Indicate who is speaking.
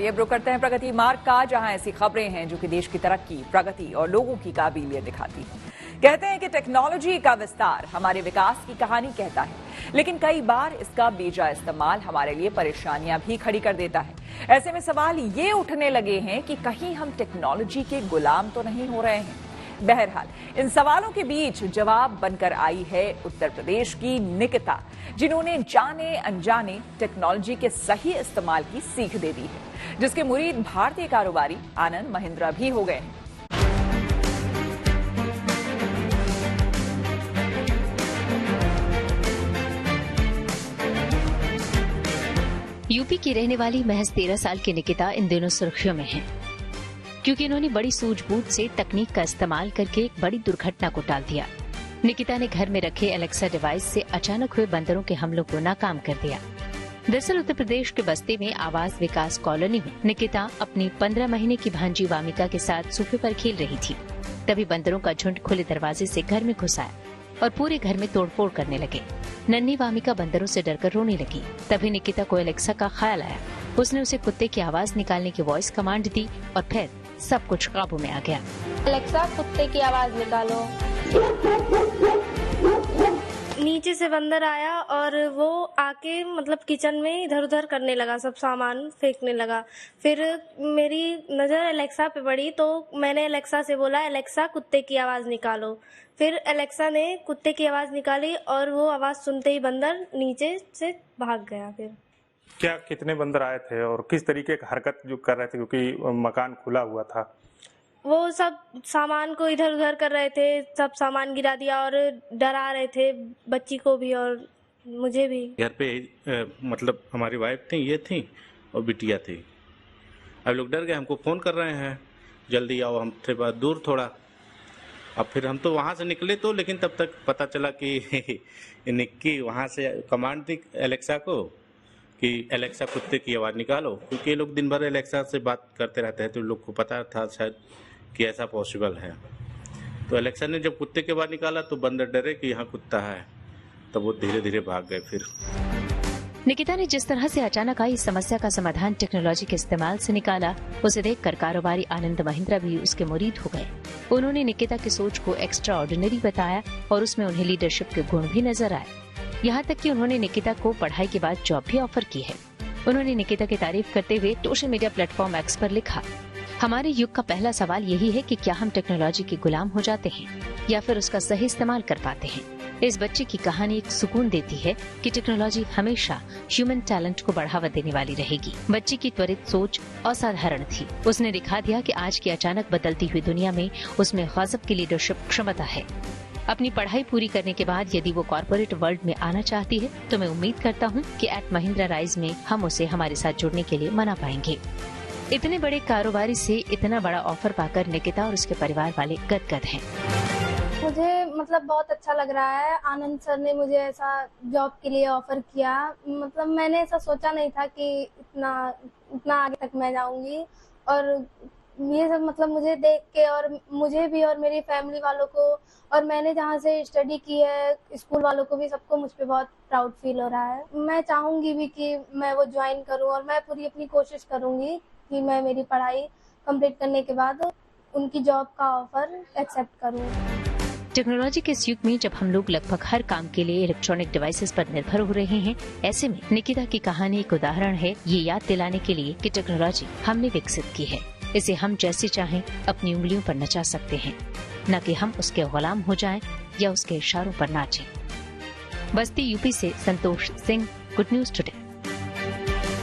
Speaker 1: आइए रुक करते हैं प्रगति मार्ग का, जहां ऐसी खबरें हैं जो कि देश की तरक्की, प्रगति और लोगों की काबिलियत दिखाती हैं। कहते हैं कि टेक्नोलॉजी का विस्तार हमारे विकास की कहानी कहता है, लेकिन कई बार इसका बेजा इस्तेमाल हमारे लिए परेशानियां भी खड़ी कर देता है। ऐसे में सवाल ये उठने लगे हैं कि कहीं हम टेक्नोलॉजी के गुलाम तो नहीं हो रहे हैं। बहरहाल इन सवालों के बीच जवाब बनकर आई है उत्तर प्रदेश की निकिता, जिन्होंने जाने अनजाने टेक्नोलॉजी के सही इस्तेमाल की सीख दे दी है, जिसके मुरीद भारतीय कारोबारी आनंद महिंद्रा भी हो गए हैं।
Speaker 2: यूपी की रहने वाली महज 13 साल की निकिता इन दिनों सुर्खियों में है, क्योंकि इन्होंने बड़ी सूझबूझ से तकनीक का इस्तेमाल करके एक बड़ी दुर्घटना को टाल दिया। निकिता ने घर में रखे एलेक्सा डिवाइस से अचानक हुए बंदरों के हमलों को नाकाम कर दिया। दरअसल उत्तर प्रदेश के बस्ती में आवास विकास कॉलोनी में निकिता अपनी 15 महीने की भांजी वामिका के साथ सोफे पर खेल रही थी। तभी बंदरों का झुंड खुले दरवाजे से घर में घुस आया और पूरे घर में तोड़फोड़ करने लगे। नन्ही वामिका बंदरों से डरकर रोने लगी। तभी निकिता को एलेक्सा का ख्याल आया। उसने उसे कुत्ते की आवाज निकालने की वॉइस कमांड दी और फिर सब कुछ काबू में आ गया।
Speaker 3: एलेक्सा, कुत्ते की आवाज निकालो। नीचे से बंदर आया और वो आके मतलब किचन में इधर उधर करने लगा, सब सामान फेंकने लगा। फिर मेरी नजर एलेक्सा पे पड़ी तो मैंने एलेक्सा से बोला, एलेक्सा कुत्ते की आवाज निकालो। फिर एलेक्सा ने कुत्ते की आवाज निकाली और वो आवाज सुनते ही बंदर नीचे से भाग गया। फिर
Speaker 4: क्या कितने बंदर आए थे और किस तरीके की हरकत जो कर रहे थे, क्योंकि मकान खुला हुआ था?
Speaker 3: वो सब सामान को इधर उधर कर रहे थे, सब सामान गिरा दिया और डरा रहे थे बच्ची को भी और मुझे भी।
Speaker 5: घर पे मतलब हमारी वाइफ थी, ये थी और बिटिया थी। अब लोग डर गए, हमको फोन कर रहे हैं जल्दी आओ, हमसे बहुत दूर थोड़ा। अब फिर हम तो वहाँ से निकले तो, लेकिन तब तक पता चला कि निक्की वहाँ से कमांड दी एलेक्सा को कि एलेक्सा कुत्ते की आवाज़ निकालो, क्योंकि ये लोग दिन भर एलेक्सा से बात करते रहते हैं, तो लोग को पता था शायद कि ऐसा पॉसिबल है। तो एलेक्सा ने जब कुत्ते की आवाज़ निकाला तो बंदर डरे कि यहाँ कुत्ता है, तब वो धीरे धीरे भाग गए। फिर
Speaker 2: निकिता ने जिस तरह से अचानक आई इस समस्या का समाधान टेक्नोलॉजी के इस्तेमाल से निकाला, उसे देखकर कारोबारी आनंद महिंद्रा भी उसके मुरीद हो गए। उन्होंने निकिता की सोच को एक्स्ट्रा ऑर्डिनरी बताया और उसमें उन्हें लीडरशिप के गुण भी नजर आए। यहाँ तक कि उन्होंने निकिता को पढ़ाई के बाद जॉब भी ऑफर की है। उन्होंने निकिता की तारीफ करते हुए सोशल मीडिया प्लेटफॉर्म एक्स पर लिखा, हमारे युग का पहला सवाल यही है कि क्या हम टेक्नोलॉजी के गुलाम हो जाते हैं या फिर उसका सही इस्तेमाल कर पाते हैं। इस बच्चे की कहानी एक सुकून देती है कि टेक्नोलॉजी हमेशा ह्यूमन टैलेंट को बढ़ावा देने वाली रहेगी। बच्ची की त्वरित सोच असाधारण थी। उसने दिखा दिया कि आज की अचानक बदलती हुई दुनिया में उसमें गजब की लीडरशिप क्षमता है। अपनी पढ़ाई पूरी करने के बाद यदि वो कॉर्पोरेट वर्ल्ड में आना चाहती है तो मैं उम्मीद करता हूँ कि एट महिंद्रा राइज में हम उसे हमारे साथ जुड़ने के लिए मना पाएंगे। इतने बड़े कारोबारी से इतना बड़ा ऑफर पाकर निकिता और उसके परिवार वाले गदगद हैं।
Speaker 3: मुझे मतलब बहुत अच्छा लग रहा है। आनंद सर ने मुझे ऐसा जॉब के लिए ऑफर किया, मतलब मैंने ऐसा सोचा नहीं था कि इतना आगे तक मैं जाऊंगी। और ये सब मतलब मुझे देख के और मुझे भी और मेरी फैमिली वालों को और मैंने जहाँ से स्टडी की है स्कूल वालों को भी, सबको मुझ पे बहुत प्राउड फील हो रहा है। मैं चाहूंगी भी कि मैं वो ज्वाइन करूँ और मैं पूरी अपनी कोशिश करूंगी कि मैं मेरी पढ़ाई कंप्लीट करने के बाद उनकी जॉब का ऑफर एक्सेप्ट करूँ।
Speaker 2: टेक्नोलॉजी के इस युग में जब हम लोग लगभग हर काम के लिए इलेक्ट्रॉनिक डिवाइसेस पर निर्भर हो रहे हैं, ऐसे में निकिता की कहानी एक उदाहरण है ये याद दिलाने के लिए कि टेक्नोलॉजी हमने विकसित की है। इसे हम जैसे चाहें अपनी उंगलियों पर नचा सकते हैं, न कि हम उसके गुलाम हो जाएं या उसके इशारों पर नाचें। बस्ती यूपी से Santosh Singh, good news today.